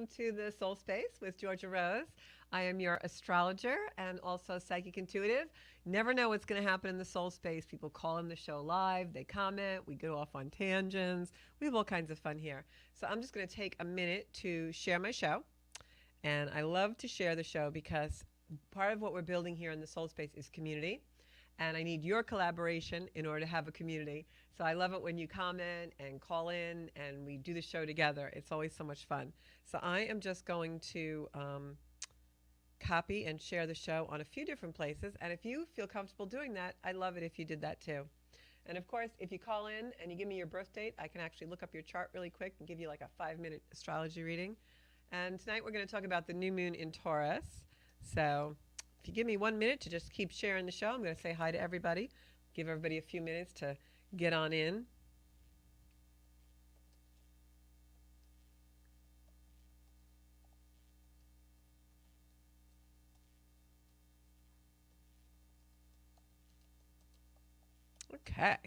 welcome to the Soul Space with Georgia Rose. I am your astrologer and also psychic intuitive. Never know what's going to happen in the Soul Space. People call in the show live, they comment, we go off on tangents. We have all kinds of fun here. So I'm just going to take a minute to share my show. And I love to share the show because part of what we're building here in the Soul Space is community. And I need your collaboration in order to have a community. So I love it when you comment and call in and we do the show together. It's always so much fun. So I am just going to copy and share the show on a few different places. And if you feel comfortable doing that, I'd love it if you did that too. And of course, if you call in and you give me your birth date, I can actually look up your chart really quick and give you like a 5-minute astrology reading. And tonight we're going to talk about the new moon in Taurus. So if you give me 1 minute to just keep sharing the show, I'm going to say hi to everybody. Give everybody a few minutes to get on in. Okay.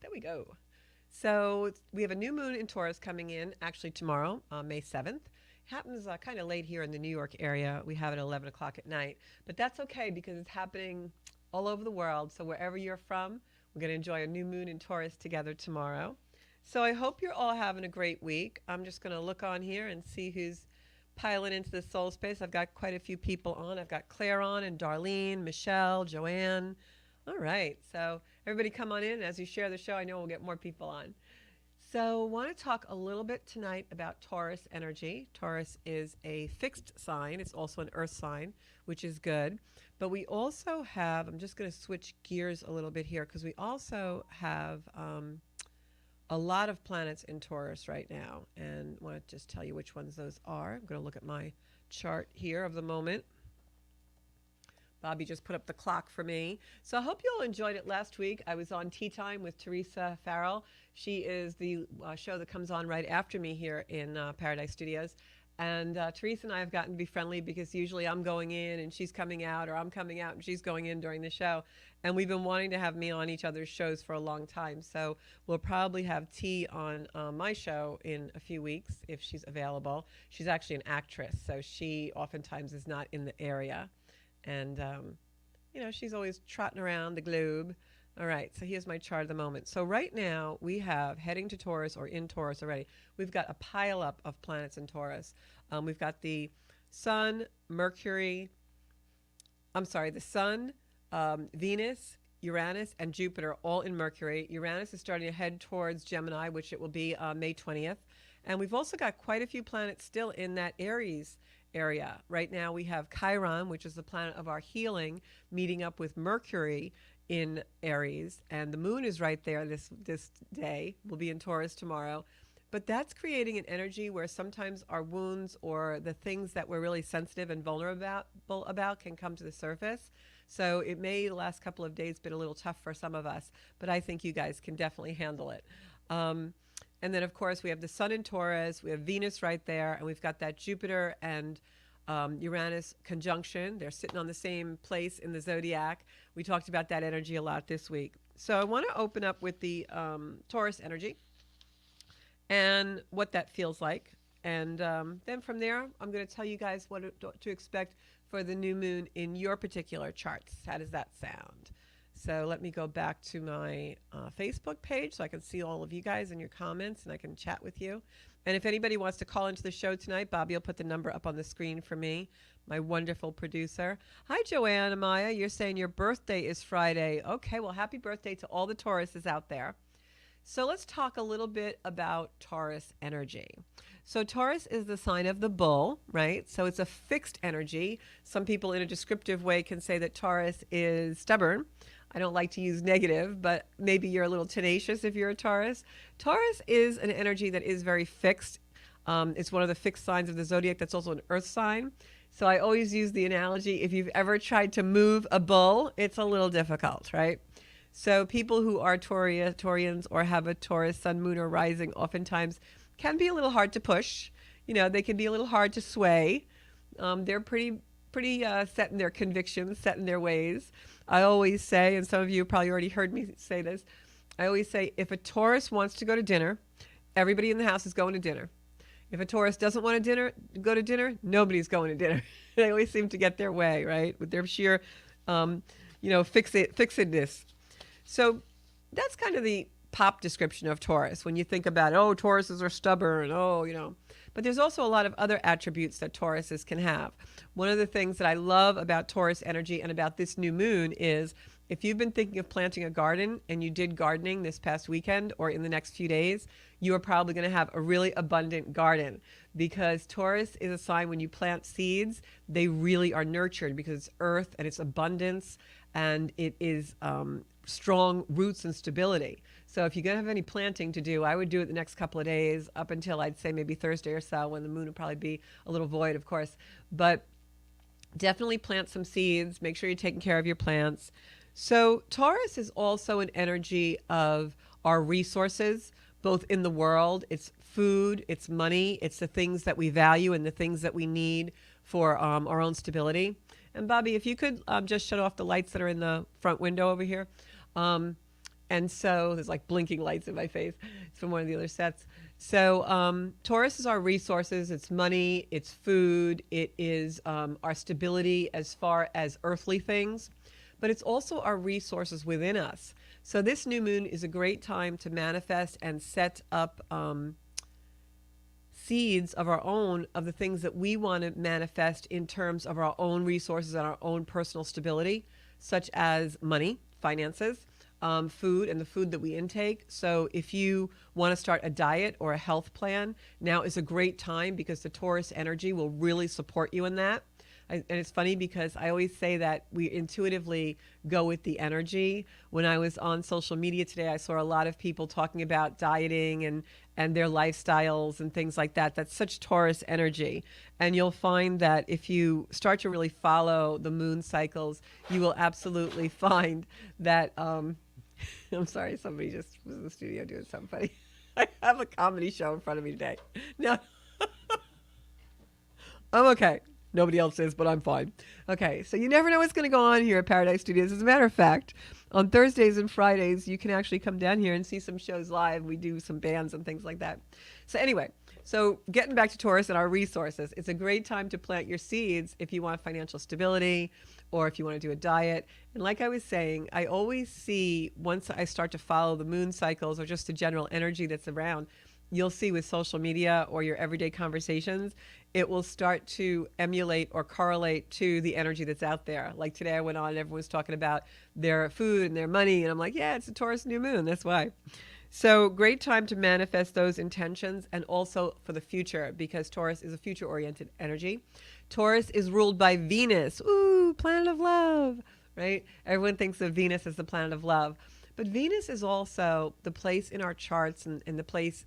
There we go. So we have a new moon in Taurus coming in actually tomorrow, May 7th. Happens kind of late here in the New York area. We have it at 11 o'clock at night. But that's okay because it's happening all over the world. So wherever you're from, we're going to enjoy a new moon in Taurus together tomorrow. So I hope you're all having a great week. I'm just going to look on here and see who's piling into the soul space. I've got quite a few people on. I've got Claire on and Darlene, Michelle, Joanne. All right. So everybody come on in. As you share the show, I know we'll get more people on. So I want to talk a little bit tonight about Taurus energy. Taurus is a fixed sign. It's also an earth sign, which is good. But we also have, I'm just going to switch gears a little bit here because we also have a lot of planets in Taurus right now. And I want to just tell you which ones those are. I'm going to look at my chart here of the moment. Bobby just put up the clock for me. So I hope you all enjoyed it last week. I was on Tea Time with Teresa Farrell. She is the show that comes on right after me here in Paradise Studios. And Teresa and I have gotten to be friendly because usually I'm going in and she's coming out, or I'm coming out and she's going in during the show. And we've been wanting to have me on each other's shows for a long time. So we'll probably have Tea on my show in a few weeks if she's available. She's actually an actress, so she oftentimes is not in the area. And, you know, she's always trotting around the globe. All right, so here's my chart of the moment. So right now we have heading to Taurus or in Taurus already. We've got a pile up of planets in Taurus. We've got the Sun, Mercury, the Sun, Venus, Uranus, and Jupiter all in Mercury. Uranus is starting to head towards Gemini, which it will be May 20th. And we've also got quite a few planets still in that Aries area. Right now we have Chiron, which is the planet of our healing, meeting up with Mercury in Aries, and the moon is right there this day. We'll be in Taurus tomorrow. But that's creating an energy where sometimes our wounds or the things that we're really sensitive and vulnerable about can come to the surface. So it may the last couple of days been a little tough for some of us, but I think you guys can definitely handle it. And then, of course, we have the Sun in Taurus, we have Venus right there, and we've got that Jupiter and Uranus conjunction. They're sitting on the same place in the zodiac. We talked about that energy a lot this week. So I want to open up with the Taurus energy and what that feels like. And then from there, I'm going to tell you guys what to expect for the new moon in your particular charts. How does that sound? So let me go back to my Facebook page so I can see all of you guys and your comments and I can chat with you. And if anybody wants to call into the show tonight, Bobby will put the number up on the screen for me, my wonderful producer. Hi, Joanne Amaya. You're saying your birthday is Friday. Okay, well, happy birthday to all the Tauruses out there. So let's talk a little bit about Taurus energy. So Taurus is the sign of the bull, right? So it's a fixed energy. Some people in a descriptive way can say that Taurus is stubborn. I don't like to use negative, but maybe you're a little tenacious if you're a Taurus. Taurus is an energy that is very fixed. It's one of the fixed signs of the zodiac that's also an earth sign. So I always use the analogy, if you've ever tried to move a bull, it's a little difficult, right? So people who are Taurians or have a Taurus sun, moon, or rising oftentimes can be a little hard to push. You know, they can be a little hard to sway. They're pretty set in their convictions, set in their ways. I always say, and some of you probably already heard me say this, I always say if a Taurus wants to go to dinner, everybody in the house is going to dinner. If a Taurus doesn't want to go to dinner, nobody's going to dinner. They always seem to get their way, right? With their sheer, um, fixedness. So that's kind of the pop description of Taurus. When you think about, oh, Tauruses are stubborn, But there's also a lot of other attributes that Tauruses can have. One of the things that I love about Taurus energy and about this new moon is if you've been thinking of planting a garden and you did gardening this past weekend or in the next few days, you are probably going to have a really abundant garden, because Taurus is a sign when you plant seeds, they really are nurtured because it's earth and it's abundance and it is strong roots and stability. So if you're going to have any planting to do, I would do it the next couple of days up until I'd say maybe Thursday or so, when the moon will probably be a little void, of course. But definitely plant some seeds. Make sure you're taking care of your plants. So Taurus is also an energy of our resources, both in the world. It's food, it's money, it's the things that we value and the things that we need for our own stability. And Bobby, if you could just shut off the lights that are in the front window over here. And so there's like blinking lights in my face. It's from one of the other sets. So Taurus is our resources. It's money, it's food, it is our stability as far as earthly things, but it's also our resources within us. So this new moon is a great time to manifest and set up seeds of our own, of the things that we want to manifest in terms of our own resources and our own personal stability, such as money, finances, food, and the food that we intake. So if you want to start a diet or a health plan, now is a great time, because the Taurus energy will really support you in that. And it's funny because I always say that we intuitively go with the energy. When I was on social media today, I saw a lot of people talking about dieting and their lifestyles and things like that. That's such Taurus energy. And you'll find that if you start to really follow the moon cycles, you will absolutely find that, I'm sorry, somebody just was in the studio doing something funny. I have a comedy show in front of me today. No, I'm okay. Nobody else is, but I'm fine. Okay, so you never know what's going to go on here at Paradise Studios. As a matter of fact, on Thursdays and Fridays, you can actually come down here and see some shows live. We do some bands and things like that. So anyway, so getting back to Taurus and our resources, it's a great time to plant your seeds if you want financial stability or if you want to do a diet. And like I was saying, I always see, once I start to follow the moon cycles or just the general energy that's around, you'll see with social media or your everyday conversations, it will start to emulate or correlate to the energy that's out there. Like today I went on and everyone was talking about their food and their money. And I'm like, yeah, it's a Taurus new moon. That's why. So great time to manifest those intentions, and also for the future, because Taurus is a future-oriented energy. Taurus is ruled by Venus. Ooh, planet of love, right? Everyone thinks of Venus as the planet of love. But Venus is also the place in our charts and the place,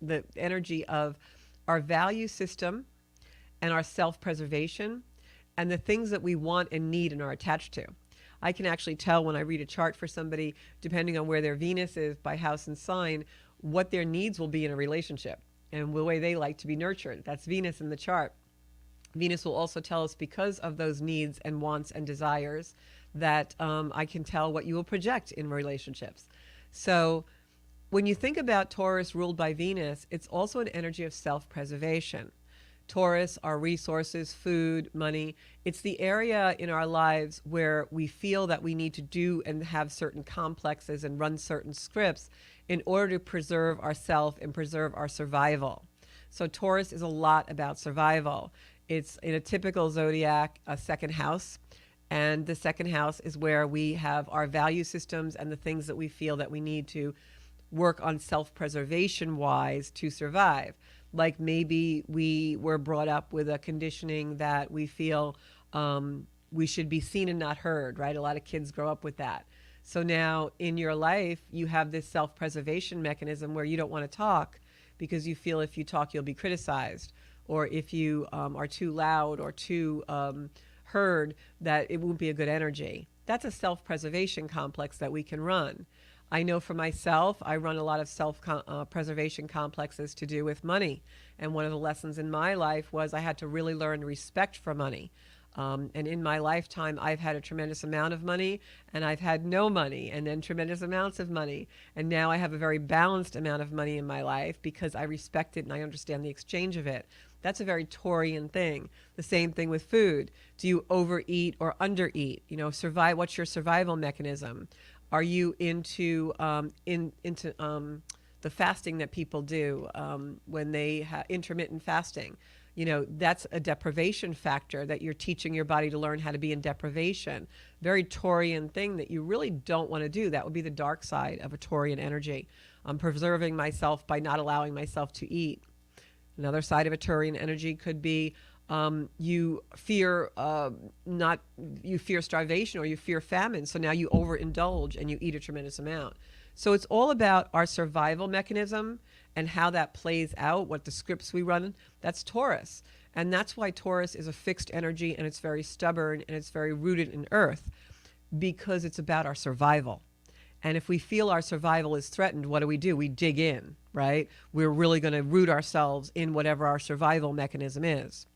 the energy of our value system and our self-preservation and the things that we want and need and are attached to. I can actually tell when I read a chart for somebody, depending on where their Venus is by house and sign, what their needs will be in a relationship and the way they like to be nurtured. That's Venus in the chart. Venus will also tell us, because of those needs and wants and desires, that I can tell what you will project in relationships. So when you think about Taurus ruled by Venus, it's also an energy of self-preservation. Taurus, our resources, food, money, it's the area in our lives where we feel that we need to do and have certain complexes and run certain scripts in order to preserve ourselves and preserve our survival. So Taurus is a lot about survival. It's in a typical zodiac, a second house. And the second house is where we have our value systems and the things that we feel that we need to work on self-preservation wise to survive. Like maybe we were brought up with a conditioning that we feel we should be seen and not heard, right? A lot of kids grow up with that. So now in your life, you have this self-preservation mechanism where you don't want to talk because you feel if you talk, you'll be criticized. Or if you are too loud or too heard, that it won't be a good energy. That's a self-preservation complex that we can run. I know for myself, I run a lot of self-preservation complexes to do with money. And one of the lessons in my life was I had to really learn respect for money. And in my lifetime, I've had a tremendous amount of money, and I've had no money, and then tremendous amounts of money. And now I have a very balanced amount of money in my life because I respect it and I understand the exchange of it. That's a very Taurian thing. The same thing with food. Do you overeat or undereat? What's your survival mechanism? Are you into the fasting that people do when they have intermittent fasting? That's a deprivation factor that you're teaching your body to learn how to be in deprivation. Very Taurian thing that you really don't want to do. That would be the dark side of a Taurian energy. I'm preserving myself by not allowing myself to eat. Another side of a Taurian energy could be you fear starvation or you fear famine. So now you overindulge and you eat a tremendous amount. So it's all about our survival mechanism and how that plays out, what the scripts we run. That's Taurus. And that's why Taurus is a fixed energy, and it's very stubborn, and it's very rooted in earth, because it's about our survival. And if we feel our survival is threatened, what do? We dig in, right? We're really going to root ourselves in whatever our survival mechanism is.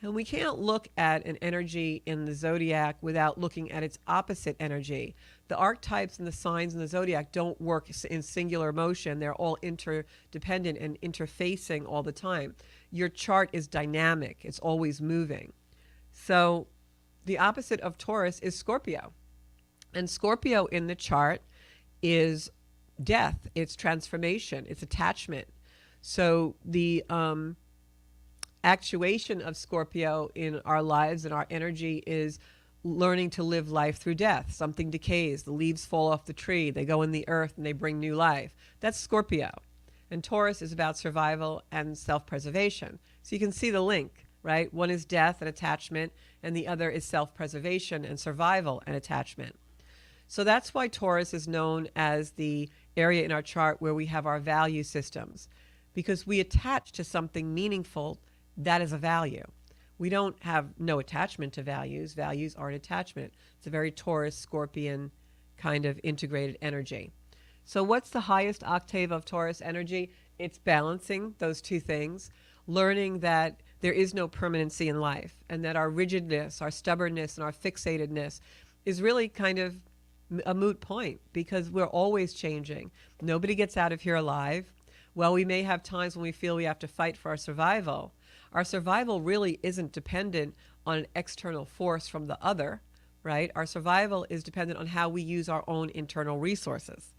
And we can't look at an energy in the zodiac without looking at its opposite energy. The archetypes and the signs in the zodiac don't work in singular motion. They're all interdependent and interfacing all the time. Your chart is dynamic. It's always moving. So the opposite of Taurus is Scorpio. And Scorpio in the chart is death. It's transformation. It's attachment. So the actuation of Scorpio in our lives and our energy is learning to live life through death. Something decays, the leaves fall off the tree, they go in the earth and they bring new life. That's Scorpio. And Taurus is about survival and self-preservation. So you can see the link, right? One is death and attachment, and the other is self-preservation and survival and attachment. So that's why Taurus is known as the area in our chart where we have our value systems, because we attach to something meaningful that is a value. We don't have no attachment to values. Values are an attachment. It's a very Taurus, Scorpion kind of integrated energy. So what's the highest octave of Taurus energy? It's balancing those two things, learning that there is no permanency in life, and that our rigidness, our stubbornness, and our fixatedness is really kind of a moot point, because we're always changing. Nobody gets out of here alive. Well, we may have times when we feel we have to fight for our survival. Our survival really isn't dependent on an external force from the other, right? Our survival is dependent on how we use our own internal resources.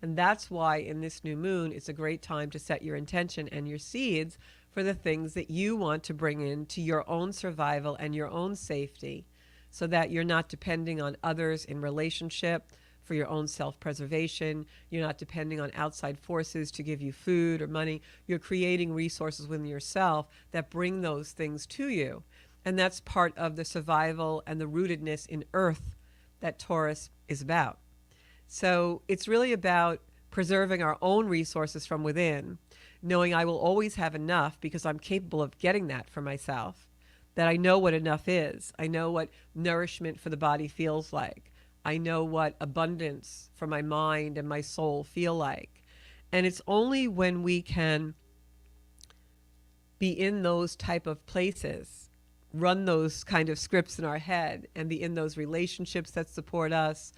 And that's why in this new moon, it's a great time to set your intention and your seeds for the things that you want to bring into your own survival and your own safety, so that you're not depending on others in relationship for your own self-preservation. You're not depending on outside forces to give you food or money. You're creating resources within yourself that bring those things to you. And that's part of the survival and the rootedness in earth that Taurus is about. So it's really about preserving our own resources from within, knowing I will always have enough because I'm capable of getting that for myself, that I know what enough is. I know what nourishment for the body feels like. I know what abundance for my mind and my soul feel like. And it's only when we can be in those type of places, run those kind of scripts in our head, and be in those relationships that support us,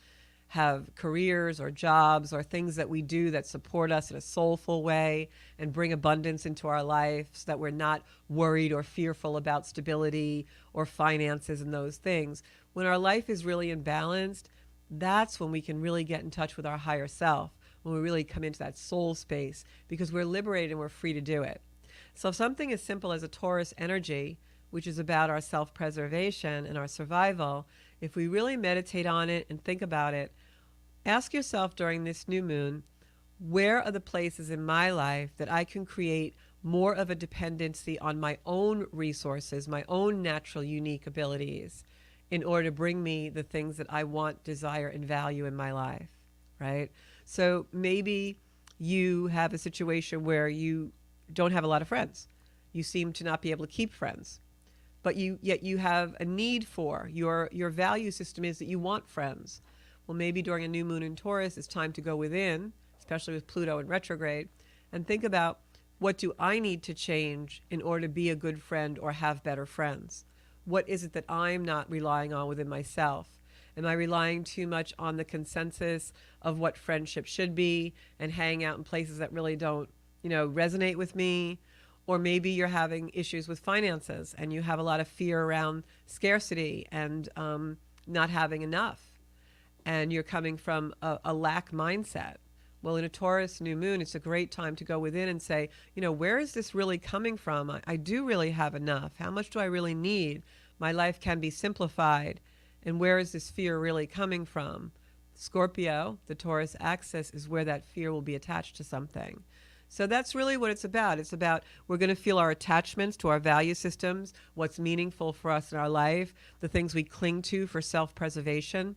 have careers or jobs or things that we do that support us in a soulful way and bring abundance into our life, so that we're not worried or fearful about stability or finances and those things. When our life is really imbalanced, that's when we can really get in touch with our higher self, when we really come into that soul space, because we're liberated and we're free to do it. So if something as simple as a Taurus energy, which is about our self-preservation and our survival, if we really meditate on it and think about it, ask yourself during this new moon, where are the places in my life that I can create more of a dependency on my own resources, my own natural unique abilities, in order to bring me the things that I want, desire, and value in my life, right? So maybe you have a situation where you don't have a lot of friends. You seem to not be able to keep friends, but yet you have a need for, your value system is that you want friends. Well, maybe during a new moon in Taurus, it's time to go within, especially with Pluto in retrograde, and think about, what do I need to change in order to be a good friend or have better friends? what is it that I'm not relying on within myself? Am I relying too much on the consensus of what friendship should be and hang out in places that really don't, resonate with me? Or maybe you're having issues with finances and you have a lot of fear around scarcity and not having enough. And you're coming from a lack mindset. Well, in a Taurus new moon, it's a great time to go within and say, where is this really coming from? I do really have enough. How much do I really need? My life can be simplified. And where is this fear really coming from? Scorpio, the Taurus axis, is where that fear will be attached to something. So that's really what it's about. It's about we're going to feel our attachments to our value systems, what's meaningful for us in our life, the things we cling to for self-preservation.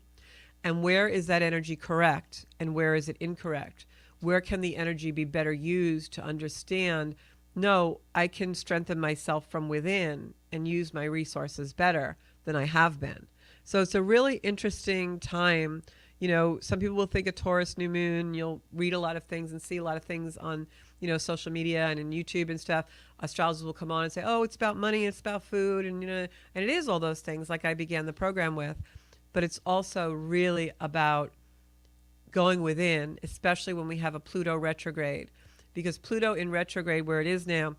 And where is that energy correct and where is it incorrect? Where can the energy be better used to understand, no, I can strengthen myself from within and use my resources better than I have been. So it's a really interesting time. Some people will think a Taurus new moon, you'll read a lot of things and see a lot of things on, social media and in YouTube and stuff. Astrologers will come on and say, oh, it's about money, it's about food. And, and it is all those things like I began the program with. But it's also really about going within, especially when we have a Pluto retrograde. Because Pluto in retrograde, where it is now,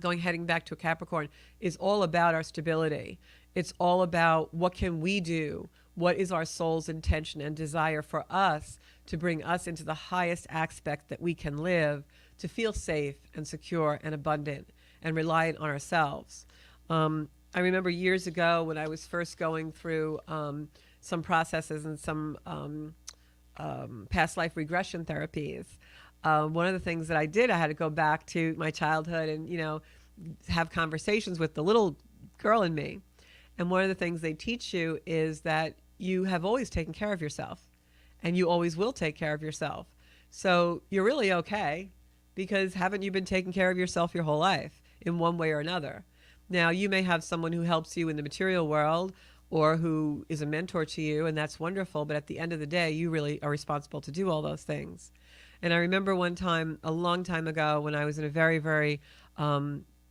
heading back to a Capricorn, is all about our stability. It's all about what can we do? What is our soul's intention and desire for us to bring us into the highest aspect that we can live, to feel safe and secure and abundant and reliant on ourselves. I remember years ago when I was first going through some processes and some past life regression therapies. One of the things that I did, I had to go back to my childhood and, have conversations with the little girl in me. And one of the things they teach you is that you have always taken care of yourself and you always will take care of yourself. So you're really okay because haven't you been taking care of yourself your whole life in one way or another? Now, you may have someone who helps you in the material world or who is a mentor to you, and that's wonderful. But at the end of the day, you really are responsible to do all those things. And I remember one time, a long time ago, when I was in a very, very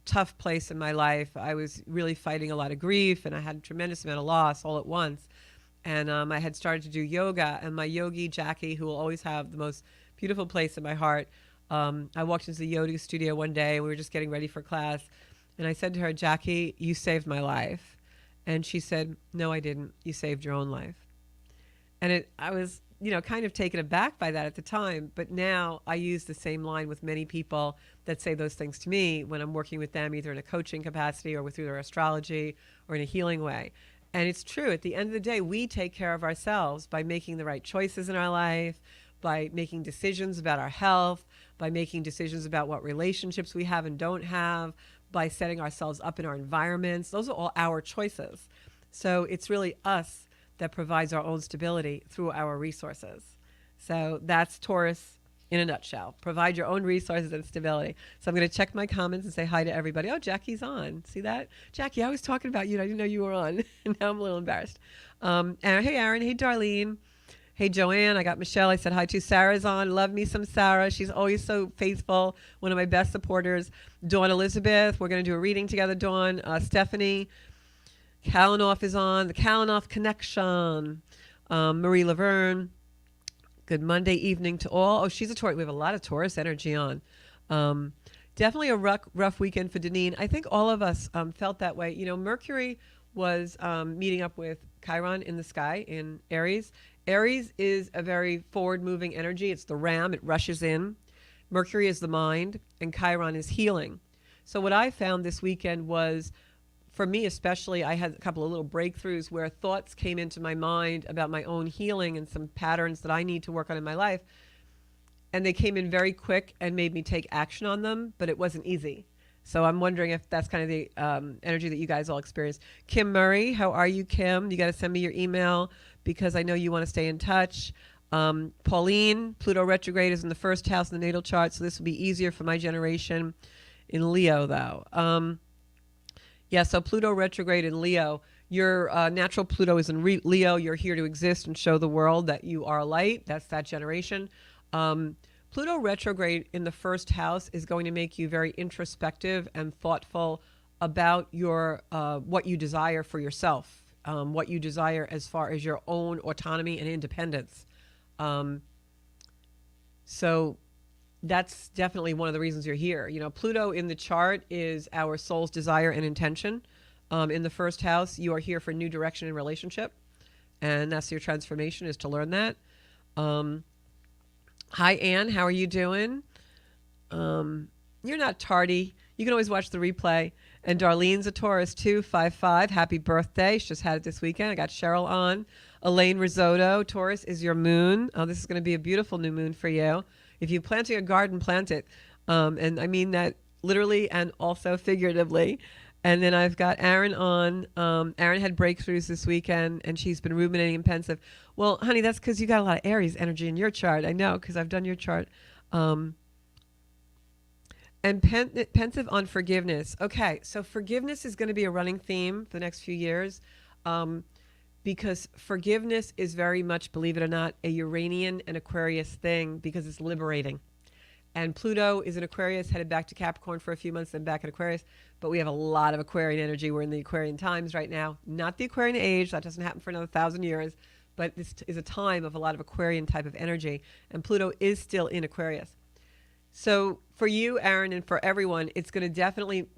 tough place in my life. I was really fighting a lot of grief, and I had a tremendous amount of loss all at once. And I had started to do yoga, and my yogi, Jackie, who will always have the most beautiful place in my heart, I walked into the yoga studio one day, and we were just getting ready for class. And I said to her, Jackie, you saved my life. And she said, no, I didn't. You saved your own life. And I was, kind of taken aback by that at the time. But now I use the same line with many people that say those things to me when I'm working with them, either in a coaching capacity or through their astrology or in a healing way. And it's true. At the end of the day, we take care of ourselves by making the right choices in our life, by making decisions about our health, by making decisions about what relationships we have and don't have, by setting ourselves up in our environments. Those are all our choices. So it's really us that provides our own stability through our resources. So that's Taurus in a nutshell. Provide your own resources and stability. So I'm going to check my comments and say hi to everybody. Oh, Jackie's on. See that? Jackie, I was talking about you and I didn't know you were on. And now I'm a little embarrassed. And hey, Aaron. Hey, Darlene. Hey, Joanne. I got Michelle. I said hi to. Sarah's on. Love me some Sarah. She's always so faithful. One of my best supporters. Dawn Elizabeth. We're going to do a reading together, Dawn. Stephanie. Kalanoff is on. The Kalanoff Connection. Marie Laverne. Good Monday evening to all. Oh, she's a Taurus. We have a lot of Taurus energy on. Definitely a rough weekend for Deneen. I think all of us felt that way. Mercury was meeting up with Chiron in the sky in Aries. Aries is a very forward-moving energy. It's the ram. It rushes in. Mercury is the mind, and Chiron is healing. So what I found this weekend was, for me especially, I had a couple of little breakthroughs where thoughts came into my mind about my own healing and some patterns that I need to work on in my life. And they came in very quick and made me take action on them, but it wasn't easy. So I'm wondering if that's kind of the energy that you guys all experienced. Kim Murray, how are you, Kim? You got to send me your email because I know you want to stay in touch. Pauline, Pluto retrograde is in the first house in the natal chart, so this will be easier for my generation. In Leo, though. Yeah, so Pluto retrograde in Leo. Your natural Pluto is in Leo. You're here to exist and show the world that you are a light. That's that generation. Pluto retrograde in the first house is going to make you very introspective and thoughtful about your what you desire for yourself, what you desire as far as your own autonomy and independence. Um, so that's definitely one of the reasons you're here. You know, Pluto in the chart is our soul's desire and intention. In the first house, you are here for new direction in relationship, and that's your transformation, is to learn that. Um, Hi, Anne. How are you doing? You're not tardy. You can always watch the replay. And Darlene's a Taurus, 255. Happy birthday. She just had it this weekend. I got Cheryl on. Elaine Risotto, Taurus is your moon. Oh, this is going to be a beautiful new moon for you. If you're planting a garden, plant it. And I mean that literally and also figuratively. And then I've got Aaron on. Aaron had breakthroughs this weekend, and she's been ruminating and pensive. Well, honey, that's because you got a lot of Aries energy in your chart. I know, because I've done your chart. And pensive on forgiveness. Okay, so forgiveness is going to be a running theme for the next few years, because forgiveness is very much, believe it or not, a Uranian and Aquarius thing, because it's liberating. And Pluto is in Aquarius, headed back to Capricorn for a few months, then back in Aquarius. But we have a lot of Aquarian energy. We're in the Aquarian times right now. Not the Aquarian age. That doesn't happen for another 1,000 years. But this is a time of a lot of Aquarian type of energy. And Pluto is still in Aquarius. So for you, Aaron, and for everyone, it's going to definitely,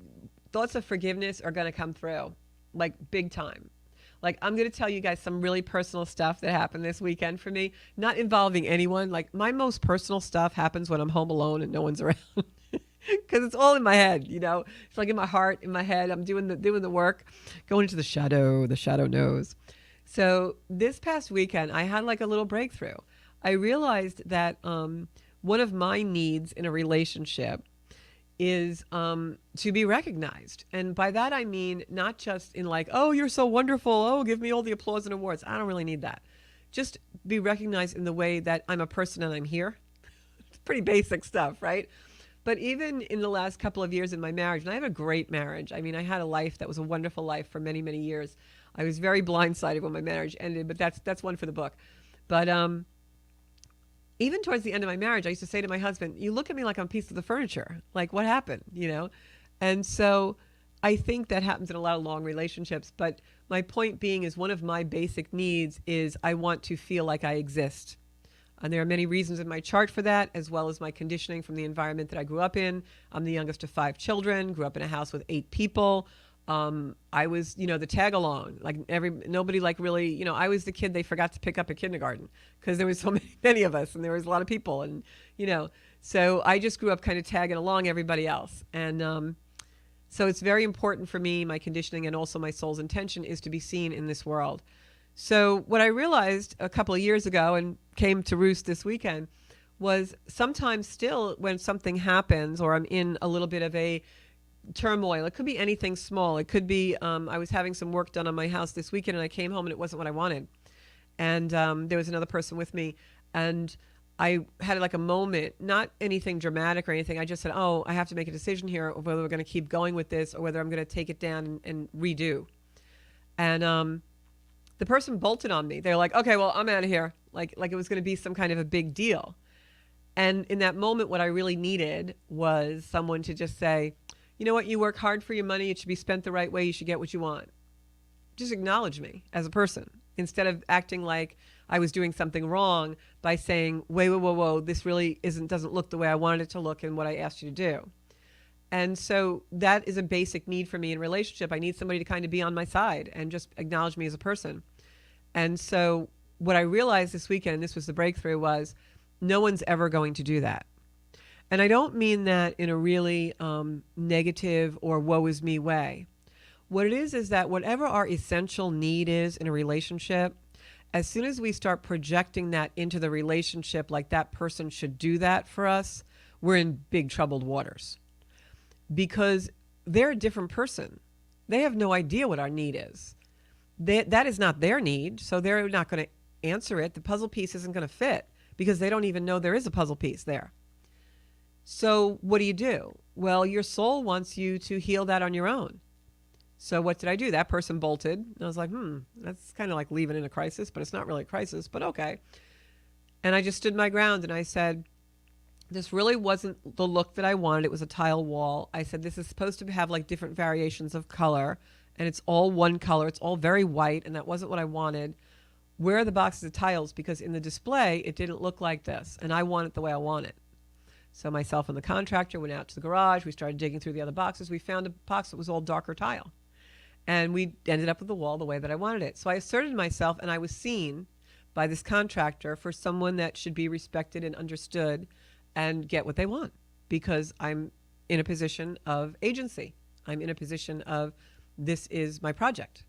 thoughts of forgiveness are going to come through, like big time. Like, I'm going to tell you guys some really personal stuff that happened this weekend for me, not involving anyone. Like, my most personal stuff happens when I'm home alone and no one's around, because it's all in my head, you know. It's like in my heart, in my head. I'm doing the work, going into the shadow knows. So this past weekend, I had like a little breakthrough. I realized that one of my needs in a relationship is to be recognized. And by that, I mean, not just in like, oh, you're so wonderful. Oh, give me all the applause and awards. I don't really need that. Just be recognized in the way that I'm a person and I'm here. It's pretty basic stuff, right? But even in the last couple of years in my marriage, and I have a great marriage. I mean, I had a life that was a wonderful life for many, many years. I was very blindsided when my marriage ended, but that's one for the book. But even towards the end of my marriage, I used to say to my husband, you look at me like I'm a piece of the furniture. Like, what happened, you know? And so I think that happens in a lot of long relationships. But my point being is, one of my basic needs is I want to feel like I exist. And there are many reasons in my chart for that, as well as my conditioning from the environment that I grew up in. I'm the youngest of 5 children, grew up in a house with 8 people. I was, you know, the tag along, like nobody like really, you know, I was the kid they forgot to pick up at kindergarten because there was so many of us and there was a lot of people, and, you know, so I just grew up kind of tagging along everybody else. And, so it's very important for me, my conditioning and also my soul's intention is to be seen in this world. So what I realized a couple of years ago and came to roost this weekend was, sometimes still when something happens or I'm in a little bit of a turmoil, it could be anything small. It could be I was having some work done on my house this weekend and I came home and it wasn't what I wanted. And there was another person with me, and I had like a moment, not anything dramatic or anything. I just said, oh, I have to make a decision here of whether we're going to keep going with this or whether I'm going to take it down and redo. And the person bolted on me. They're like, okay, well, I'm out of here. Like it was going to be some kind of a big deal. And in that moment, what I really needed was someone to just say, you know what, you work hard for your money. It should be spent the right way. You should get what you want. Just acknowledge me as a person, instead of acting like I was doing something wrong by saying, whoa, this really doesn't look the way I wanted it to look and what I asked you to do. And so that is a basic need for me in relationship. I need somebody to kind of be on my side and just acknowledge me as a person. And so what I realized this weekend, and this was the breakthrough, was no one's ever going to do that. And I don't mean that in a really negative or woe is me way. What it is that whatever our essential need is in a relationship, as soon as we start projecting that into the relationship, like that person should do that for us, we're in big troubled waters. Because they're a different person. They have no idea what our need is. That is not their need, so they're not going to answer it. The puzzle piece isn't going to fit because they don't even know there is a puzzle piece there. So what do? Well, your soul wants you to heal that on your own. So what did I do? That person bolted. And I was like, that's kind of like leaving in a crisis, but it's not really a crisis, but okay. And I just stood my ground and I said, This really wasn't the look that I wanted. It was a tile wall. I said, this is supposed to have like different variations of color, and it's all one color. It's all very white, and that wasn't what I wanted. Where are the boxes of tiles? Because in the display, it didn't look like this, and I want it the way I want it. So myself and the contractor went out to the garage. We started digging through the other boxes. We found a box that was all darker tile. And we ended up with the wall the way that I wanted it. So I asserted myself, and I was seen by this contractor for someone that should be respected and understood and get what they want, because I'm in a position of agency. I'm in a position of, this is my project.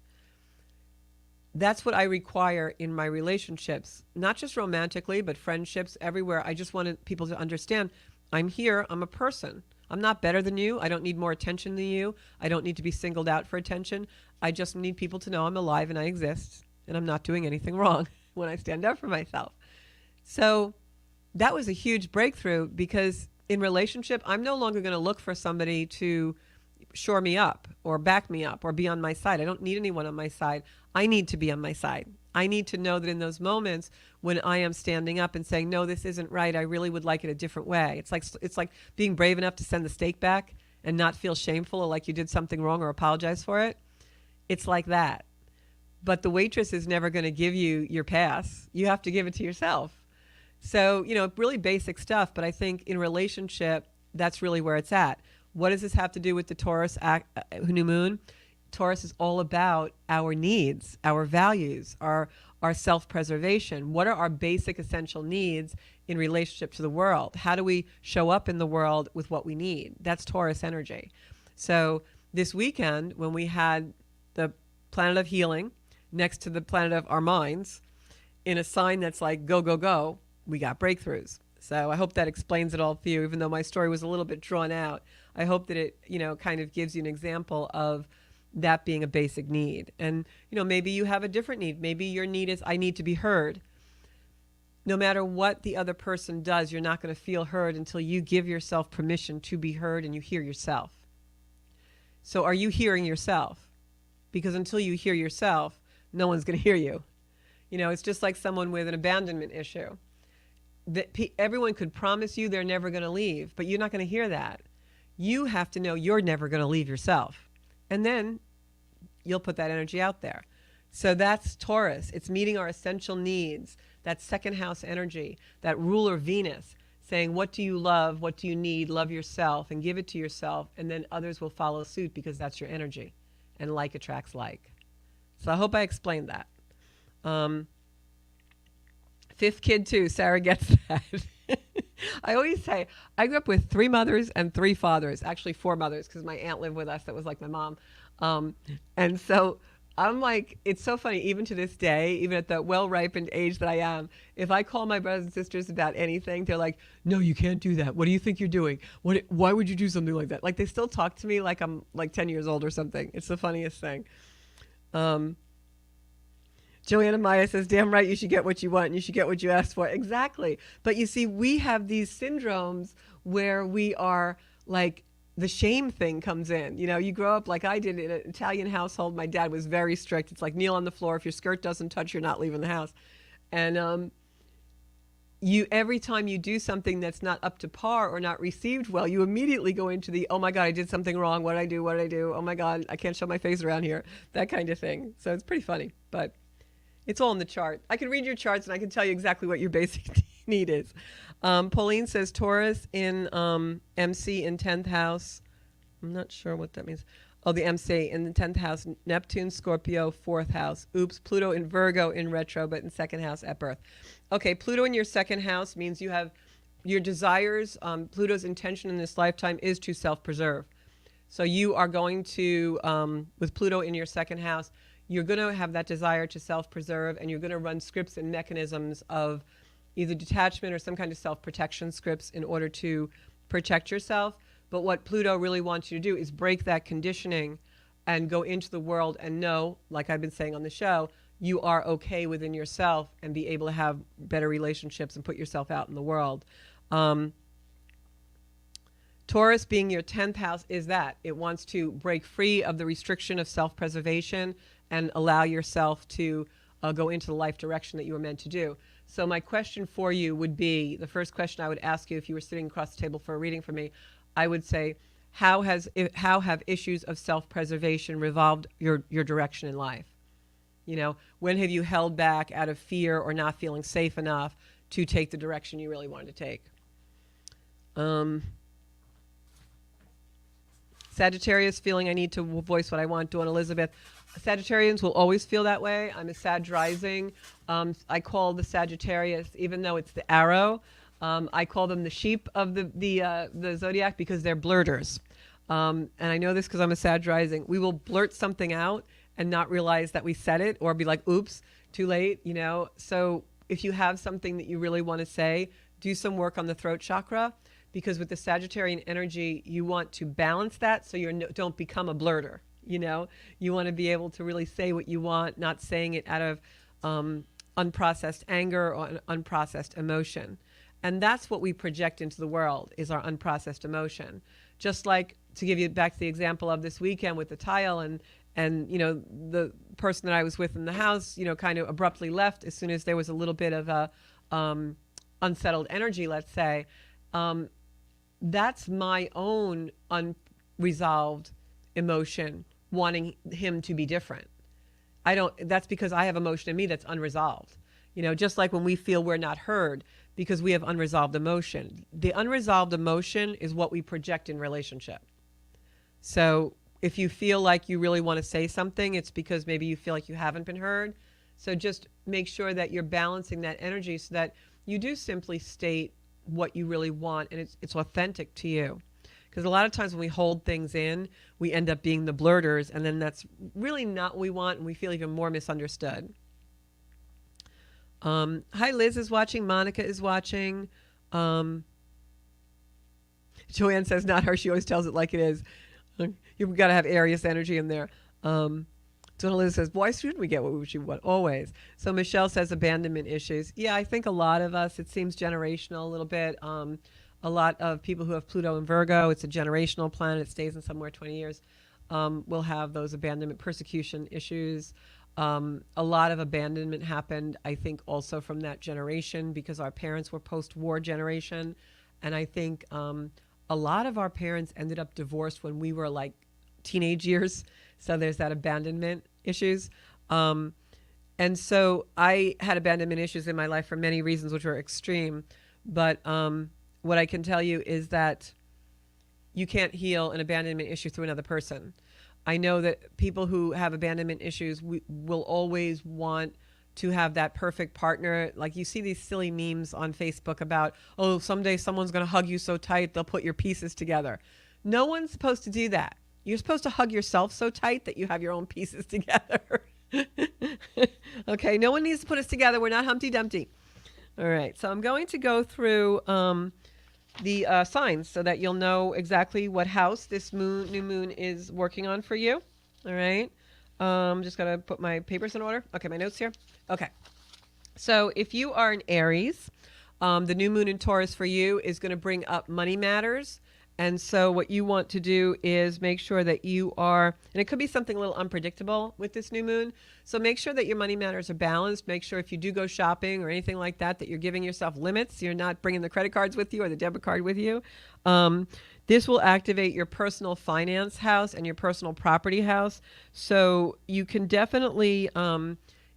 That's what I require in my relationships, not just romantically, but friendships, everywhere. I just wanted people to understand, I'm here, I'm a person. I'm not better than you. I don't need more attention than you. I don't need to be singled out for attention. I just need people to know I'm alive and I exist, and I'm not doing anything wrong when I stand up for myself. So that was a huge breakthrough, because in relationship, I'm no longer going to look for somebody to shore me up or back me up or be on my side. I don't need anyone on my side. I need to be on my side. I need to know that in those moments when I am standing up and saying, no, this isn't right, I really would like it a different way. It's like being brave enough to send the steak back and not feel shameful or like you did something wrong or apologize for it. It's like that. But the waitress is never going to give you your pass. You have to give it to yourself. So, really basic stuff, but I think in relationship, that's really where it's at. What does this have to do with the Taurus new moon? Taurus is all about our needs, our values, our self-preservation. What are our basic essential needs in relationship to the world? How do we show up in the world with what we need? That's Taurus energy. So this weekend, when we had the planet of healing next to the planet of our minds, in a sign that's like, go, go, go, we got breakthroughs. So I hope that explains it all for you, even though my story was a little bit drawn out. I hope that it, kind of gives you an example of that being a basic need. And, maybe you have a different need. Maybe your need is, I need to be heard. No matter what the other person does, you're not going to feel heard until you give yourself permission to be heard and you hear yourself. So are you hearing yourself? Because until you hear yourself, no one's going to hear you. It's just like someone with an abandonment issue. Everyone could promise you they're never going to leave, but you're not going to hear that. You have to know you're never going to leave yourself. And then you'll put that energy out there. So that's Taurus. It's meeting our essential needs, that second house energy, that ruler Venus, saying, what do you love? What do you need? Love yourself and give it to yourself. And then others will follow suit, because that's your energy. And like attracts like. So I hope I explained that. Fifth kid too, Sarah gets that. I always say, I grew up with 3 mothers and 3 fathers, actually 4 mothers, because my aunt lived with us that was like my mom. And so I'm like, it's so funny, even to this day, even at the well-ripened age that I am, if I call my brothers and sisters about anything, they're like, no, you can't do that. What do you think you're doing? Why would you do something like that? Like, they still talk to me like I'm like 10 years old or something. It's the funniest thing. Joanna Maya says, damn right, you should get what you want. And you should get what you ask for. Exactly. But you see, we have these syndromes where we are like, the shame thing comes in. You grow up like I did in an Italian household. My dad was very strict. It's like, kneel on the floor. If your skirt doesn't touch, you're not leaving the house. And every time you do something that's not up to par or not received well, you immediately go into the, oh my God, I did something wrong. What did I do? What did I do? Oh my God, I can't show my face around here. That kind of thing. So it's pretty funny, but it's all in the chart. I can read your charts and I can tell you exactly what your basic need is. Pauline says Taurus in MC in 10th house. I'm not sure what that means. Oh, the MC in the 10th house. Neptune, Scorpio, 4th house. Oops, Pluto in Virgo in retro, but in 2nd house at birth. Okay, Pluto in your 2nd house means you have your desires. Pluto's intention in this lifetime is to self-preserve. So you are going to, with Pluto in your 2nd house, you're going to have that desire to self-preserve, and you're going to run scripts and mechanisms of either detachment or some kind of self-protection scripts in order to protect yourself. But what Pluto really wants you to do is break that conditioning and go into the world and know, like I've been saying on the show, you are okay within yourself and be able to have better relationships and put yourself out in the world. Taurus being your 10th house is that. It wants to break free of the restriction of self-preservation and allow yourself to go into the life direction that you were meant to do. So my question for you would be, the first question I would ask you if you were sitting across the table for a reading from me, I would say, how have issues of self-preservation revolved your direction in life? You know, when have you held back out of fear or not feeling safe enough to take the direction you really wanted to take? Sagittarius, feeling I need to voice what I want. Dawn Elizabeth. Sagittarians will always feel that way. I'm a Sag rising. I call the Sagittarius, even though it's the arrow, I call them the sheep of the zodiac because they're blurters. And I know this because I'm a Sag rising. We will blurt something out and not realize that we said it, or be like, oops, too late, you know? So if you have something that you really want to say, do some work on the throat chakra, because with the Sagittarian energy, you want to balance that so you don't become a blurter, you know? You want to be able to really say what you want, not saying it out of unprocessed anger or unprocessed emotion. And that's what we project into the world, is our unprocessed emotion. Just like, to give you back to the example of this weekend with the tile, and you know, the person that I was with in the house, you know, kind of abruptly left as soon as there was a little bit of a unsettled energy, let's say. That's my own unresolved emotion, wanting him to be different. That's because I have emotion in me that's unresolved. You know, just like when we feel we're not heard because we have unresolved emotion. The unresolved emotion is what we project in relationship. So if you feel like you really want to say something, it's because maybe you feel like you haven't been heard. So just make sure that you're balancing that energy so that you do simply state what you really want, and it's authentic to you. Because a lot of times when we hold things in, we end up being the blurters, and then that's really not what we want, and we feel even more misunderstood. Hi, Liz is watching. Monica is watching. Joanne says not her. She always tells it like it is. You've got to have Aries energy in there. So Liz says, why shouldn't we get what we should want? Always. So Michelle says abandonment issues. Yeah, I think a lot of us, it seems generational a little bit. A lot of people who have Pluto and Virgo, it's a generational planet. It stays in somewhere 20 years. Will have those abandonment persecution issues. A lot of abandonment happened, I think, also from that generation because our parents were post-war generation. And I think a lot of our parents ended up divorced when we were like teenage years. So there's that abandonment issues. And so I had abandonment issues in my life for many reasons, which were extreme. But what I can tell you is that you can't heal an abandonment issue through another person. I know that people who have abandonment issues will always want to have that perfect partner. Like you see these silly memes on Facebook about, oh, someday someone's going to hug you so tight, they'll put your pieces together. No one's supposed to do that. You're supposed to hug yourself so tight that you have your own pieces together. Okay, no one needs to put us together. We're not Humpty Dumpty. All right, so I'm going to go through the signs so that you'll know exactly what house this new moon is working on for you. All right, just got to put my papers in order. Okay, my notes here. Okay, so if you are an Aries, the new moon in Taurus for you is going to bring up money matters. And so what you want to do is make sure that you are, and it could be something a little unpredictable with this new moon. So make sure that your money matters are balanced. Make sure if you do go shopping or anything like that, that you're giving yourself limits. You're not bringing the credit cards with you or the debit card with you. This will activate your personal finance house and your personal property house. So you can definitely,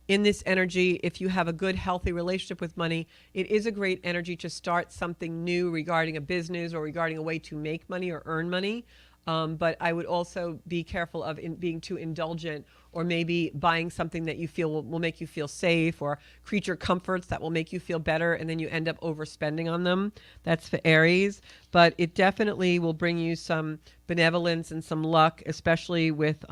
in this energy, if you have a good, healthy relationship with money, it is a great energy to start something new regarding a business or regarding a way to make money or earn money. But I would also be careful of being too indulgent, or maybe buying something that you feel will make you feel safe, or creature comforts that will make you feel better, and then you end up overspending on them. That's for Aries. But it definitely will bring you some benevolence and some luck, especially with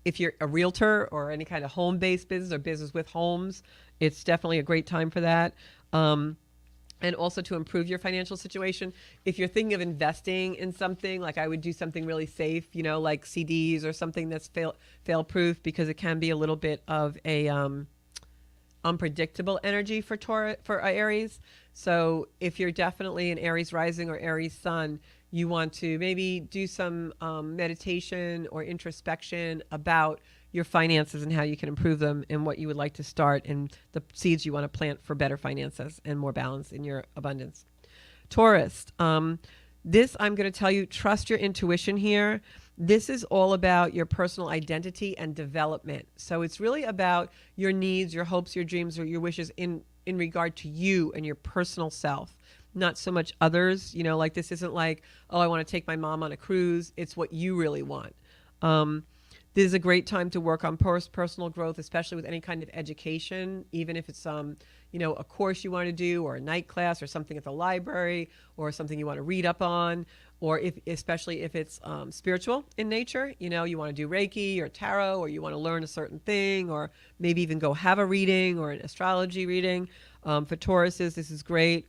if you're a realtor or any kind of home-based business or business with homes. It's definitely a great time for that. And also to improve your financial situation. If you're thinking of investing in something, like I would do something really safe, you know, like CDs or something that's fail-proof, because it can be a little bit of a unpredictable energy for Aries. So if you're definitely an Aries rising or Aries sun, you want to maybe do some meditation or introspection about your finances and how you can improve them and what you would like to start and the seeds you want to plant for better finances and more balance in your abundance. Taurus, this I'm going to tell you, trust your intuition here. This is all about your personal identity and development. So it's really about your needs, your hopes, your dreams, or your wishes in regard to you and your personal self, not so much others. You know, like this isn't like, oh, I want to take my mom on a cruise. It's what you really want. This is a great time to work on personal growth, especially with any kind of education, even if it's you know, a course you want to do, or a night class, or something at the library, or something you want to read up on, or especially if it's spiritual in nature. You know, you want to do Reiki or tarot, or you want to learn a certain thing, or maybe even go have a reading or an astrology reading. For Tauruses, this is great.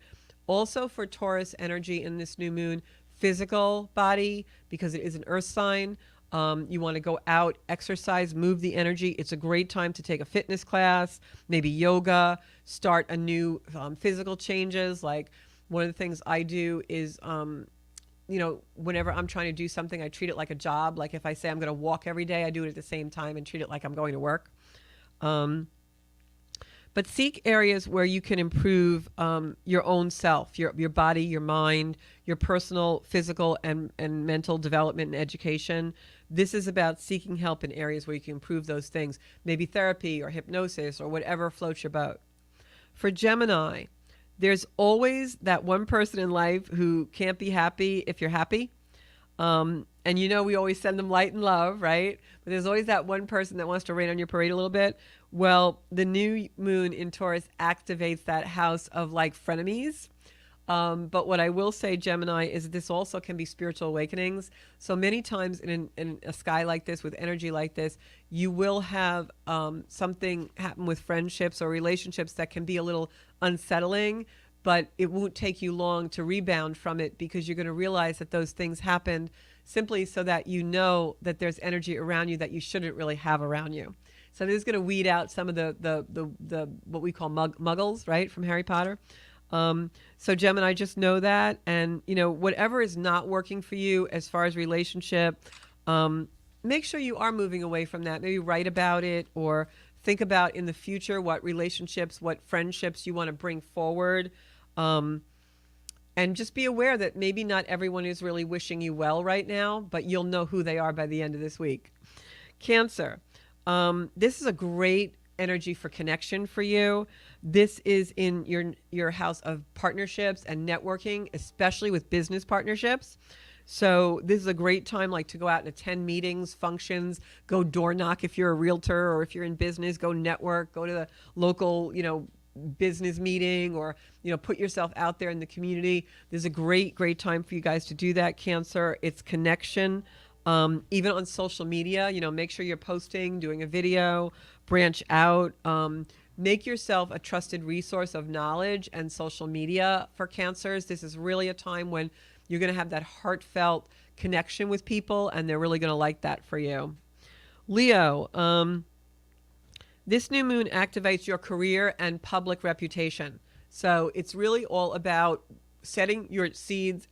Also for Taurus energy in this new moon, physical body, because it is an earth sign. You want to go out, exercise, move the energy. It's a great time to take a fitness class, maybe yoga, start a new physical changes. Like one of the things I do is, you know, whenever I'm trying to do something, I treat it like a job. Like if I say I'm going to walk every day, I do it at the same time and treat it like I'm going to work. But seek areas where you can improve your own self, your body, your mind, your personal, physical, and mental development and education. This is about seeking help in areas where you can improve those things, maybe therapy or hypnosis or whatever floats your boat. For Gemini, there's always that one person in life who can't be happy if you're happy. And you know, we always send them light and love, right? But there's always that one person that wants to rain on your parade a little bit. Well, the new moon in Taurus activates that house of like frenemies. But what I will say, Gemini, is this also can be spiritual awakenings. So many times in a sky like this, with energy like this, you will have something happen with friendships or relationships that can be a little unsettling, but it won't take you long to rebound from it, because you're going to realize that those things happened simply so that you know that there's energy around you that you shouldn't really have around you. So this is going to weed out some of the what we call muggles, right, from Harry Potter. So Gemini, just know that, and you know, whatever is not working for you as far as relationship, make sure you are moving away from that. Maybe write about it, or think about in the future what relationships, what friendships you want to bring forward. And just be aware that maybe not everyone is really wishing you well right now, but you'll know who they are by the end of this week. Cancer, this is a great energy for connection for you. This is in your house of partnerships and networking, especially with business partnerships. So this is a great time, like, to go out and attend meetings, functions, go door knock if you're a realtor, or if you're in business, go network, go to the local, you know, business meeting, or, you know, put yourself out there in the community. This is a great time for you guys to do that, Cancer. It's connection. Even on social media, you know, make sure you're posting, doing a video, branch out, make yourself a trusted resource of knowledge and social media for Cancers. This is really a time when you're going to have that heartfelt connection with people, and they're really going to like that for you. Leo, this new moon activates your career and public reputation. So it's really all about setting your seeds,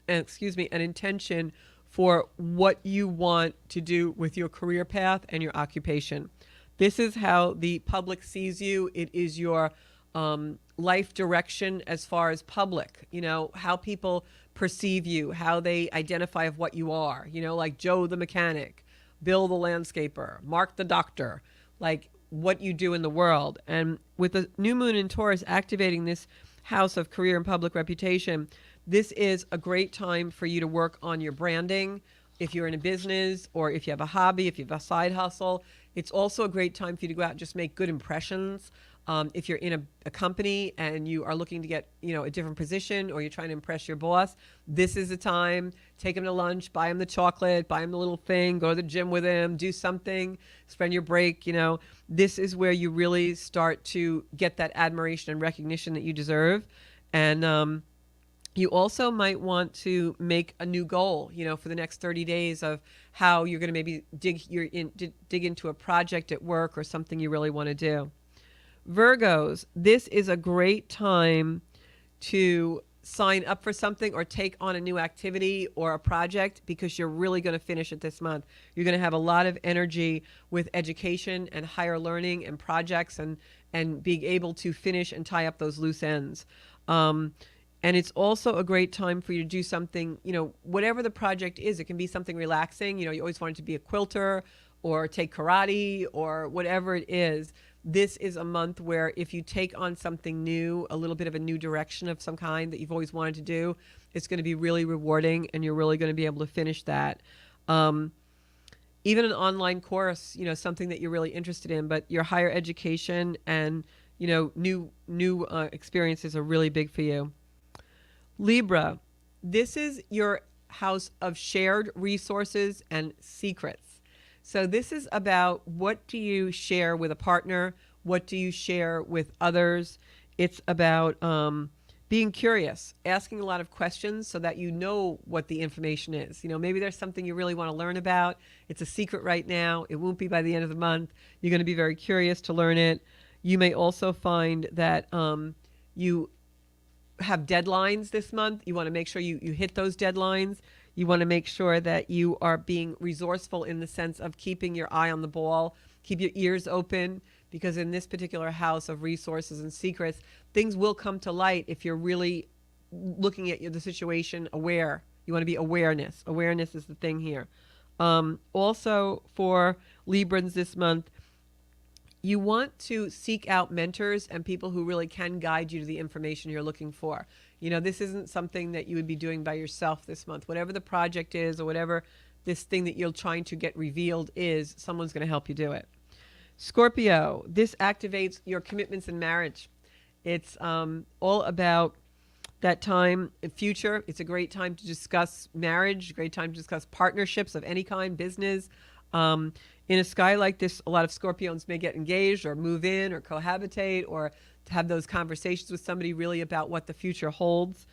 an intention for what you want to do with your career path and your occupation. This is how the public sees you. It is your life direction as far as public, you know, how people perceive you, how they identify of what you are, you know, like Joe the mechanic, Bill the landscaper, Mark the doctor, like what you do in the world. And with the new moon in Taurus activating this house of career and public reputation, this is a great time for you to work on your branding. If you're in a business, or if you have a hobby, if you have a side hustle, it's also a great time for you to go out and just make good impressions. If you're in a company and you are looking to get, you know, a different position, or you're trying to impress your boss, this is the time. Take him to lunch, buy him the chocolate, buy him the little thing, go to the gym with him, do something, spend your break, you know. This is where you really start to get that admiration and recognition that you deserve. And you also might want to make a new goal, you know, for the next 30 days of how you're going to maybe dig into a project at work or something you really want to do. Virgos, this is a great time to sign up for something or take on a new activity or a project because you're really going to finish it this month. You're going to have a lot of energy with education and higher learning and projects and being able to finish and tie up those loose ends. And it's also a great time for you to do something, whatever the project is. It can be something relaxing. You always want it to be a quilter or take karate or whatever it is. This is a month where if you take on something new, a little bit of a new direction of some kind that you've always wanted to do, it's going to be really rewarding and you're really going to be able to finish that. Even an online course, something that you're really interested in, but your higher education and, new experiences are really big for you. Libra, this is your house of shared resources and secrets. So this is about what do you share with a partner? What do you share with others? It's about being curious, asking a lot of questions so that you know what the information is. Maybe there's something you really want to learn about. It's a secret right now. It won't be by the end of the month. You're going to be very curious to learn it. You may also find that you have deadlines this month. You want to make sure you hit those deadlines. You want to make sure that you are being resourceful in the sense of keeping your eye on the ball, keep your ears open, because in this particular house of resources and secrets, things will come to light if you're really looking at the situation aware. You want to be awareness. Awareness is the thing here. Also for Librans this month, you want to seek out mentors and people who really can guide you to the information you're looking for. This isn't something that you would be doing by yourself this month. Whatever the project is or whatever this thing that you're trying to get revealed is, someone's going to help you do it. Scorpio, this activates your commitments in marriage. It's all about that time in future. It's a great time to discuss marriage, a great time to discuss partnerships of any kind, business. In a sky like this, a lot of Scorpions may get engaged or move in or cohabitate or to have those conversations with somebody really about what the future holds.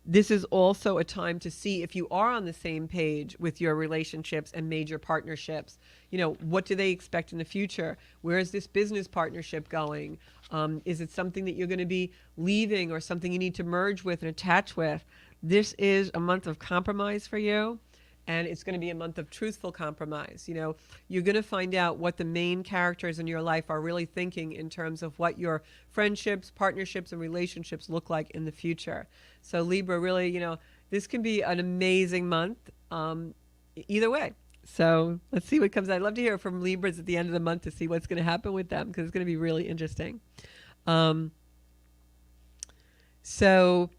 This is also a time to see if you are on the same page with your relationships and major partnerships. What do they expect in the future? Where is this business partnership going? Is it something that you're going to be leaving or something you need to merge with and attach with? This is a month of compromise for you. And it's going to be a month of truthful compromise. You're going to find out what the main characters in your life are really thinking in terms of what your friendships, partnerships, and relationships look like in the future. So Libra, really, this can be an amazing month either way. So let's see what comes out. I'd love to hear from Libras at the end of the month to see what's going to happen with them because it's going to be really interesting. So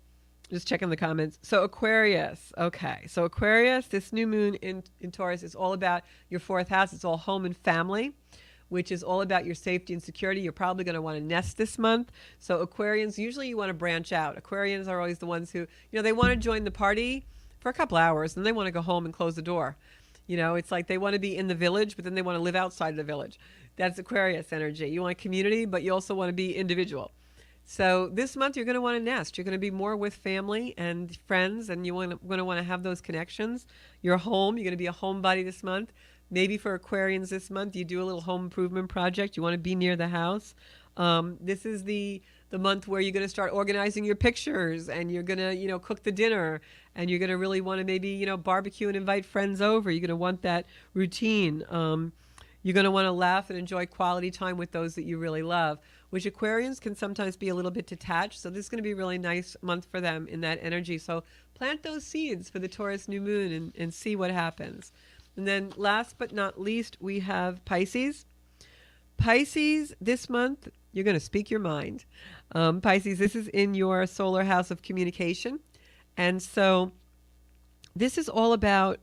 just checking the comments. So Aquarius. Okay. So Aquarius, this new moon in Taurus is all about your fourth house. It's all home and family, which is all about your safety and security. You're probably going to want to nest this month. So Aquarians, usually you want to branch out. Aquarians are always the ones who, they want to join the party for a couple hours and they want to go home and close the door. It's like they want to be in the village, but then they want to live outside of the village. That's Aquarius energy. You want community, but you also want to be individual. So this month you're going to want to nest. You're going to be more with family and friends, and you're going to want to have those connections. You're home. You're going to be a homebody this month. Maybe for Aquarians this month, you do a little home improvement project. You want to be near the house. This is the month where you're going to start organizing your pictures, and you're going to, cook the dinner, and you're going to really want to maybe, barbecue and invite friends over. You're going to want that routine. You're going to want to laugh and enjoy quality time with those that you really love, which Aquarians can sometimes be a little bit detached. So this is going to be a really nice month for them in that energy. So plant those seeds for the Taurus new moon and see what happens. And then last but not least, we have Pisces. Pisces, this month, you're going to speak your mind. Pisces, this is in your solar house of communication. And so this is all about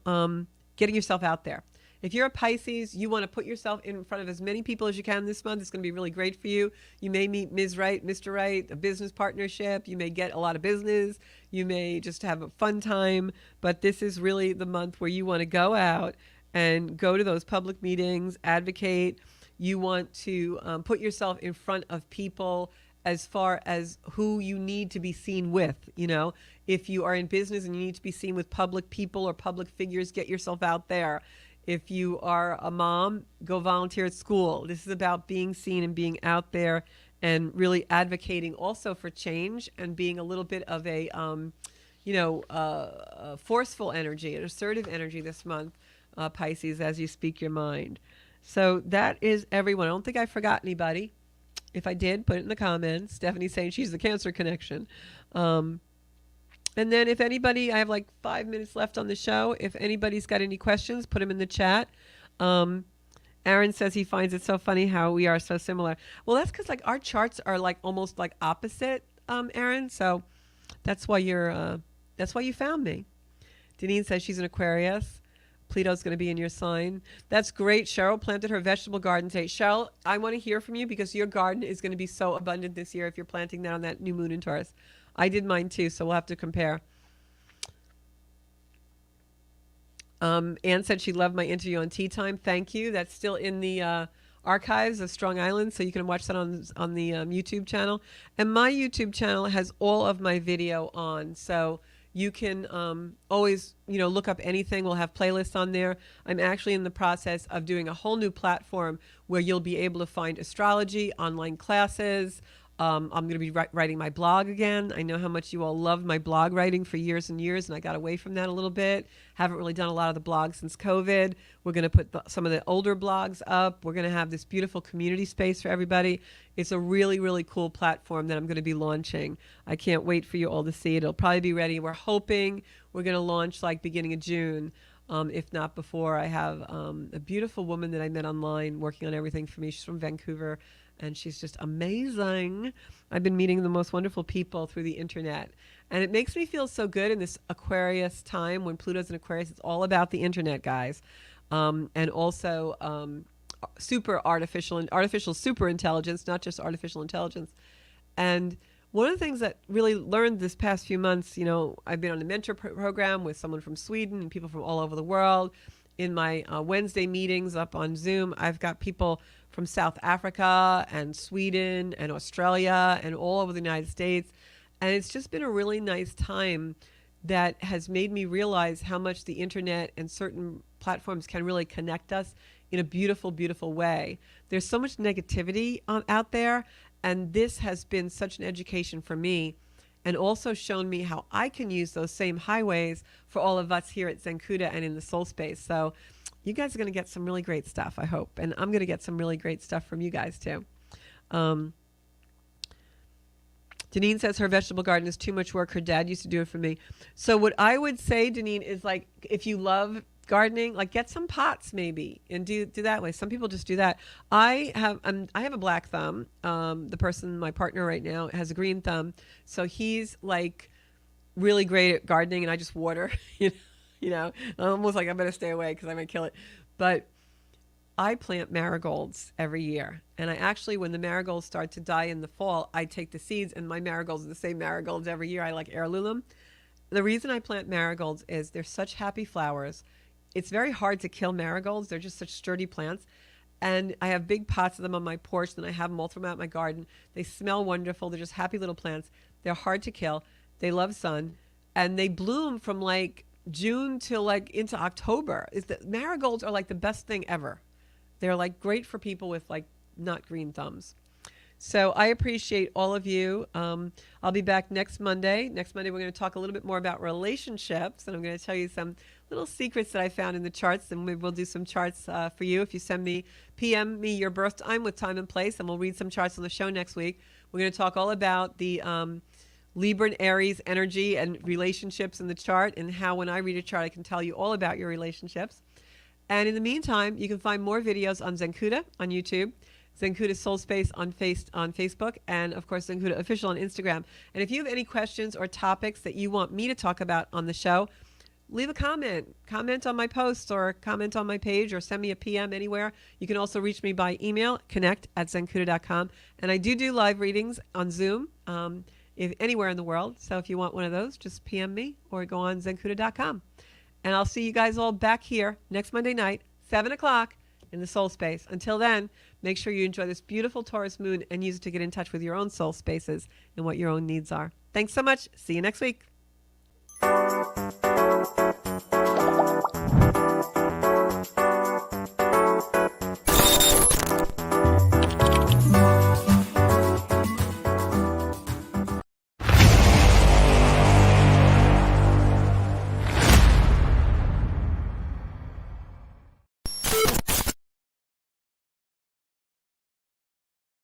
getting yourself out there. If you're a Pisces, you want to put yourself in front of as many people as you can this month. It's going to be really great for you. You may meet Ms. Right, Mr. Right, a business partnership. You may get a lot of business. You may just have a fun time. But this is really the month where you want to go out and go to those public meetings, advocate. You want to put yourself in front of people as far as who you need to be seen with. If you are in business and you need to be seen with public people or public figures, get yourself out there. If you are a mom, go volunteer at school. This is about being seen and being out there and really advocating also for change and being a little bit of a, forceful energy, an assertive energy this month, Pisces, as you speak your mind. So that is everyone. I don't think I forgot anybody. If I did, put it in the comments. Stephanie's saying she's the Cancer connection. And then if anybody, I have like 5 minutes left on the show. If anybody's got any questions, put them in the chat. Aaron says he finds it so funny how we are so similar. Well, that's because like our charts are like almost like opposite, Aaron. So that's why you found me. Deneen says she's an Aquarius. Pluto's going to be in your sign. That's great. Cheryl planted her vegetable garden today. Cheryl, I want to hear from you because your garden is going to be so abundant this year if you're planting that on that new moon in Taurus. I did mine too, so we'll have to compare. Anne said she loved my interview on Tea Time. Thank you. That's still in the archives of Strong Island, so you can watch that on the YouTube channel. And my YouTube channel has all of my video on, so you can always, look up anything. We'll have playlists on there. I'm actually in the process of doing a whole new platform where you'll be able to find astrology, online classes. I'm going to be writing my blog again. I know how much you all loved my blog writing for years and years, and I got away from that a little bit. Haven't really done a lot of the blogs since COVID. We're going to put some of the older blogs up. We're going to have this beautiful community space for everybody. It's a really, really cool platform that I'm going to be launching. I can't wait for you all to see it. It'll probably be ready. We're hoping we're going to launch like beginning of June. If not before. I have a beautiful woman that I met online working on everything for me. She's from Vancouver, and she's just amazing. I've been meeting the most wonderful people through the internet. And it makes me feel so good in this Aquarius time when Pluto's in Aquarius. It's all about the internet, guys. And also artificial super intelligence, not just artificial intelligence. And one of the things that really learned this past few months, I've been on a mentor program with someone from Sweden and people from all over the world. In my Wednesday meetings up on Zoom, I've got people from South Africa and Sweden and Australia and all over the United States. And it's just been a really nice time that has made me realize how much the internet and certain platforms can really connect us in a beautiful, beautiful way. There's so much negativity out there. And this has been such an education for me and also shown me how I can use those same highways for all of us here at Zencuda and in the soul space. So you guys are going to get some really great stuff, I hope. And I'm going to get some really great stuff from you guys too. Deneen says her vegetable garden is too much work. Her dad used to do it for me. So what I would say, Deneen, is like, if you love gardening, like get some pots maybe and do that way. Some people just do that. I have a black thumb. My partner right now has a green thumb. So he's like really great at gardening and I just water, almost like I better stay away because I might kill it. But I plant marigolds every year. And I actually, when the marigolds start to die in the fall, I take the seeds and my marigolds are the same marigolds every year. I like heirloom them. The reason I plant marigolds is they're such happy flowers. It's very hard to kill marigolds. They're just such sturdy plants. And I have big pots of them on my porch, and I have them all throughout my garden. They smell wonderful. They're just happy little plants. They're hard to kill. They love sun. And they bloom from like June till like into October. Marigolds are like the best thing ever. They're like great for people with like not green thumbs. So I appreciate all of you. I'll be back next Monday. Next Monday, we're going to talk a little bit more about relationships, and I'm going to tell you some little secrets that I found in the charts, and maybe we'll do some charts for you if you PM me your birth time with time and place, and we'll read some charts on the show next week. We're going to talk all about the Libra and Aries energy and relationships in the chart, and how when I read a chart, I can tell you all about your relationships. And in the meantime, you can find more videos on Zencuda on YouTube, Zencuda Soul Space on Facebook, and of course Zencuda Official on Instagram. And if you have any questions or topics that you want me to talk about on the show, leave a comment on my posts or comment on my page or send me a PM anywhere. You can also reach me by email, connect@zencuda.com. And I do live readings on Zoom anywhere in the world. So if you want one of those, just PM me or go on zencuda.com. And I'll see you guys all back here next Monday night, 7 o'clock in the soul space. Until then, make sure you enjoy this beautiful Taurus moon and use it to get in touch with your own soul spaces and what your own needs are. Thanks so much. See you next week.